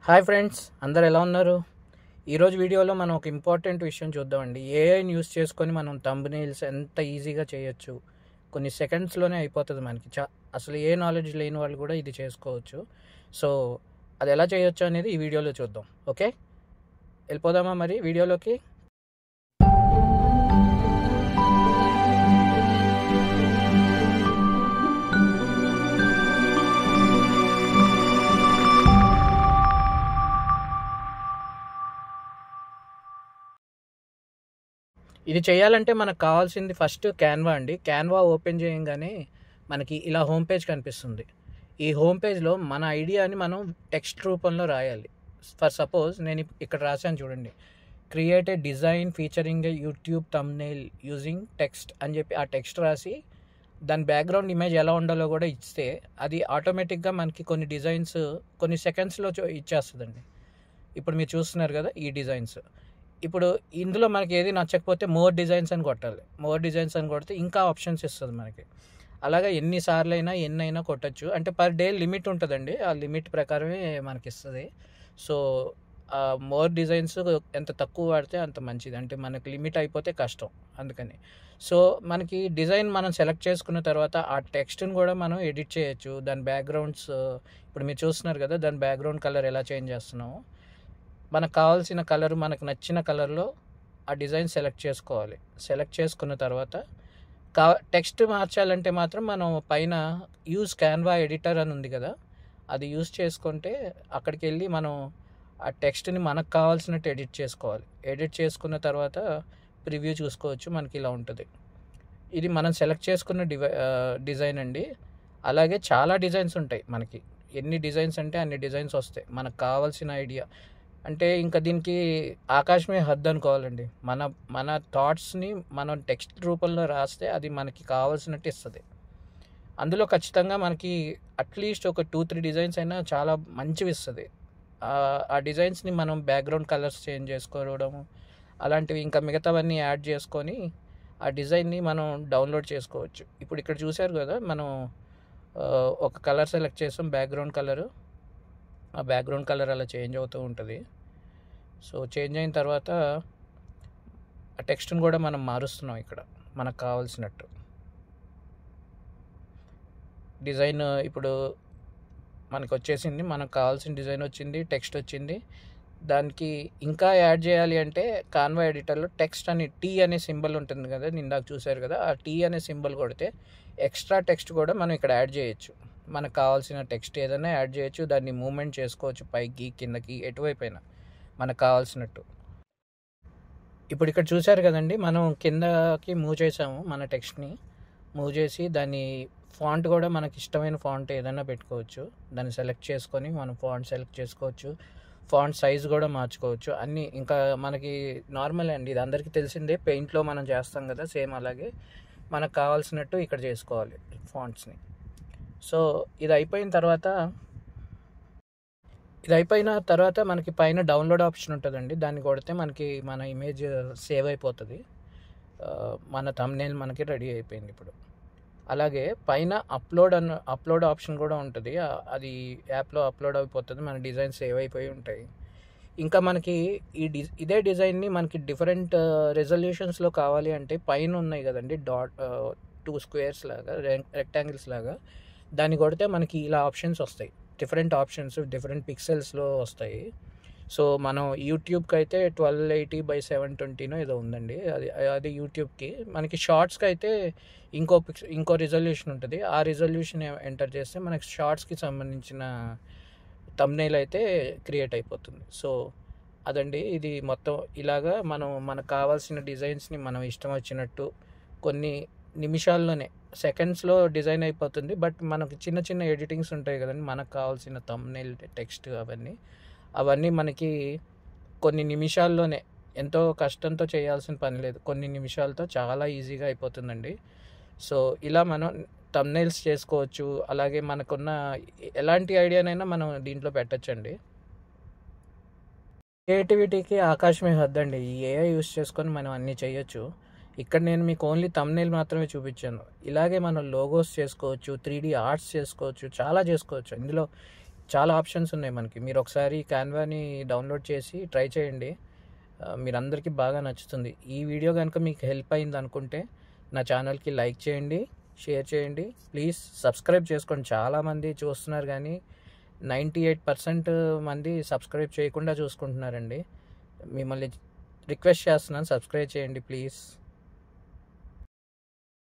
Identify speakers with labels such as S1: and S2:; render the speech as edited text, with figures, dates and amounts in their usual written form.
S1: Hi friends, అందరు ఎలా ఉన్నారు? ఈరోజు వీడియోలో మనం ఒక ఇంపార్టెంట్ విషయం చూద్దామండి. ఏఐని యూస్ చేసుకొని మనం థంబ్‌నెయిల్స్ ఎంత ఈజీగా చేయొచ్చు. కొన్ని సెకండ్స్‌లోనే అయిపోతుంది మనకి. అసలు ఏ నాలెడ్జ్ లేని వాళ్ళు కూడా ఇది చేసుకోవచ్చు. సో అది ఎలా చేయొచ్చు అనేది ఈ వీడియోలో చూద్దాం. ఓకే, వెళ్ళిపోదామా మరి వీడియోలోకి? ఇది చేయాలంటే మనకు కావాల్సింది ఫస్ట్ క్యాన్వా అండి. క్యాన్వా ఓపెన్ చేయంగానే మనకి ఇలా హోమ్ పేజ్ కనిపిస్తుంది. ఈ హోమ్ పేజ్లో మన ఐడియాని మనం టెక్స్ట్ రూపంలో రాయాలి. ఫర్ సపోజ్ నేను ఇక్కడ రాశాను చూడండి, create a design featuring A YouTube thumbnail using text అని చెప్పి ఆ టెక్స్ట్ రాసి దాని బ్యాక్గ్రౌండ్ ఇమేజ్ ఎలా ఉండాలో కూడా ఇస్తే అది ఆటోమేటిక్గా మనకి కొన్ని డిజైన్స్ కొన్ని సెకండ్స్లో ఇచ్చేస్తుందండి. ఇప్పుడు మీరు చూస్తున్నారు కదా ఈ డిజైన్స్. ఇప్పుడు ఇందులో మనకి ఏది నచ్చకపోతే మోర్ డిజైన్స్ అని కొట్టాలి. మోర్ డిజైన్స్ అని కొడితే ఇంకా ఆప్షన్స్ ఇస్తుంది మనకి. అలాగా ఎన్నిసార్లు అయినా ఎన్నైనా కొట్టచ్చు. అంటే పర్ డే లిమిట్ ఉంటుందండి. ఆ లిమిట్ ప్రకారమే మనకి ఇస్తుంది. సో మోర్ డిజైన్స్ ఎంత తక్కువ వాడితే అంత మంచిది. అంటే మనకి లిమిట్ అయిపోతే కష్టం, అందుకని. సో మనకి డిజైన్ మనం సెలెక్ట్ చేసుకున్న తర్వాత ఆ టెక్స్ట్ని కూడా మనం ఎడిట్ చేయొచ్చు. దాని బ్యాక్గ్రౌండ్స్ ఇప్పుడు మీరు చూస్తున్నారు కదా, దాని బ్యాక్గ్రౌండ్ కలర్ ఎలా చేంజ్ చేస్తున్నాము. మనకు కావాల్సిన కలర్, మనకు నచ్చిన కలర్లో ఆ డిజైన్ సెలెక్ట్ చేసుకోవాలి. సెలెక్ట్ చేసుకున్న తర్వాత టెక్స్ట్ మార్చాలంటే మాత్రం మనం పైన యూజ్ క్యాన్వా ఎడిటర్ అని ఉంది కదా, అది యూజ్ చేసుకుంటే అక్కడికి వెళ్ళి మనం ఆ టెక్స్ట్ని మనకు కావాల్సినట్టు ఎడిట్ చేసుకోవాలి. ఎడిట్ చేసుకున్న తర్వాత ప్రివ్యూ చూసుకోవచ్చు. మనకి ఇలా ఉంటుంది. ఇది మనం సెలెక్ట్ చేసుకున్న డిజైన్ అండి. అలాగే చాలా డిజైన్స్ ఉంటాయి మనకి. ఎన్ని డిజైన్స్ అంటే అన్ని డిజైన్స్ వస్తాయి. మనకు కావాల్సిన ఐడియా అంటే ఇంకా దీనికి ఆకాశమే హద్దు అనుకోవాలండి. మన థాట్స్ని మనం టెక్స్ట్ రూపంలో రాస్తే అది మనకి కావాల్సినట్టు ఇస్తుంది. అందులో ఖచ్చితంగా మనకి అట్లీస్ట్ ఒక 2-3 డిజైన్స్ అయినా చాలా మంచివి ఇస్తుంది. ఆ డిజైన్స్ని మనం బ్యాక్గ్రౌండ్ కలర్స్ చేంజ్ చేసుకోవడము అలాంటివి ఇంకా మిగతావన్నీ యాడ్ చేసుకొని ఆ డిజైన్ని మనం డౌన్లోడ్ చేసుకోవచ్చు. ఇప్పుడు ఇక్కడ చూశారు కదా, మనం ఒక కలర్ సెలెక్ట్ చేసాం, బ్యాక్గ్రౌండ్ కలరు. ఆ బ్యాక్గ్రౌండ్ కలర్ అలా చేంజ్ అవుతూ ఉంటుంది. సో చేంజ్ అయిన తర్వాత ఆ టెక్స్ట్ని కూడా మనం మారుస్తున్నాం ఇక్కడ మనకు కావాల్సినట్టు. డిజైన్ ఇప్పుడు మనకు వచ్చేసింది, మనకు కావాల్సిన డిజైన్ వచ్చింది, టెక్స్ట్ వచ్చింది. దానికి ఇంకా యాడ్ చేయాలి అంటే కాన్వా ఎడిటర్లో టెక్స్ట్ అని టీ అనే సింబల్ ఉంటుంది కదా, ఇందాక చూశారు కదా, ఆ టీ అనే సింబల్ కొడితే ఎక్స్ట్రా టెక్స్ట్ కూడా మనం ఇక్కడ యాడ్ చేయొచ్చు. మనకు కావాల్సిన టెక్స్ట్ ఏదైనా యాడ్ చేయొచ్చు. దాన్ని మూవ్మెంట్ చేసుకోవచ్చు పైకి కిందకి ఎటువైపోయినా మనకు కావాల్సినట్టు. ఇప్పుడు ఇక్కడ చూశారు కదండి, మనం కిందకి మూవ్ చేసాము. మన టెక్స్ట్ని మూవ్ చేసి దాన్ని ఫాంట్ కూడా మనకి ఇష్టమైన ఫాంట్ ఏదైనా పెట్టుకోవచ్చు. దాన్ని సెలెక్ట్ చేసుకొని మనం ఫాంట్ సెలెక్ట్ చేసుకోవచ్చు. ఫాంట్ సైజ్ కూడా మార్చుకోవచ్చు. అన్నీ ఇంకా మనకి నార్మల్ అండి, ఇది అందరికీ తెలిసిందే. పెయింట్లో మనం చేస్తాం కదా, సేమ్ అలాగే మనకు కావాల్సినట్టు ఇక్కడ చేసుకోవాలి ఫాంట్స్ని. సో ఇది అయిపోయిన తర్వాత మనకి పైన డౌన్లోడ్ ఆప్షన్ ఉంటుందండి. దాన్ని కొడితే మనకి మన ఇమేజ్ సేవ్ అయిపోతుంది. మన థంబ్‌నెయిల్ మనకి రెడీ అయిపోయింది ఇప్పుడు. అలాగే పైన అప్లోడ్ ఆప్షన్ కూడా ఉంటుంది. అది యాప్లో అప్లోడ్ అయిపోతుంది, మన డిజైన్ సేవ్ అయిపోయి ఉంటాయి. ఇంకా మనకి ఇదే డిజైన్ని మనకి డిఫరెంట్ రెజల్యూషన్స్లో కావాలి అంటే పైన ఉన్నాయి కదండి డాట్ 2 స్క్వేర్స్ లాగా, రెక్టాంగిల్స్ లాగా, దాన్ని కొడితే మనకి ఇలా ఆప్షన్స్ వస్తాయి. డిఫరెంట్ ఆప్షన్స్ డిఫరెంట్ పిక్సెల్స్లో వస్తాయి. సో మనం యూట్యూబ్కి అయితే 1280x720 ఏదో ఉందండి, అది యూట్యూబ్కి. మనకి షార్ట్స్కి అయితే ఇంకో రిజల్యూషన్ ఉంటుంది. ఆ రిజల్యూషన్ ఎంటర్ చేస్తే మనకి షార్ట్స్కి సంబంధించిన థంబ్‌నెయిల్ అయితే క్రియేట్ అయిపోతుంది. సో అదండి, ఇది మొత్తం ఇలాగా మనకు కావాల్సిన డిజైన్స్ని మనం ఇష్టం వచ్చినట్టు కొన్ని నిమిషాల్లోనే, సెకండ్స్లో డిజైన్ అయిపోతుంది. బట్ మనకు చిన్న చిన్న ఎడిటింగ్స్ ఉంటాయి కదండి, మనకు కావాల్సిన థంబ్‌నెయిల్ టెక్స్ట్ అవన్నీ మనకి కొన్ని నిమిషాల్లోనే, ఎంతో కష్టంతో చేయాల్సిన పని లేదు, కొన్ని నిమిషాలతో చాలా ఈజీగా అయిపోతుందండి. సో ఇలా మనం థంబ్‌నెయిల్స్ చేసుకోవచ్చు. అలాగే మనకున్న ఎలాంటి ఐడియానైనా మనం దీంట్లో పెట్టచ్చండి. క్రియేటివిటీకి ఆకాశమే హద్దండి. ఈ ఏఐ యూస్ చేసుకొని మనం అన్నీ చేయొచ్చు. ఇక్కడ నేను మీకు ఓన్లీ థంబ్‌నెయిల్ మాత్రమే చూపించాను. ఇలాగే మనం లోగోస్ చేసుకోవచ్చు, 3D ఆర్ట్స్ చేసుకోవచ్చు, చాలా చేసుకోవచ్చు. ఇందులో చాలా ఆప్షన్స్ ఉన్నాయి మనకి. మీరు ఒకసారి క్యాన్వాని డౌన్లోడ్ చేసి ట్రై చేయండి. మీరందరికీ బాగా నచ్చుతుంది. ఈ వీడియో కనుక మీకు హెల్ప్ అయింది అనుకుంటే నా ఛానల్కి లైక్ చేయండి, షేర్ చేయండి, ప్లీజ్ సబ్స్క్రైబ్ చేసుకోండి. చాలామంది చూస్తున్నారు కానీ 98% మంది సబ్స్క్రైబ్ చేయకుండా చూసుకుంటున్నారండి. మిమ్మల్ని రిక్వెస్ట్ చేస్తున్నాను, సబ్స్క్రైబ్ చేయండి ప్లీజ్.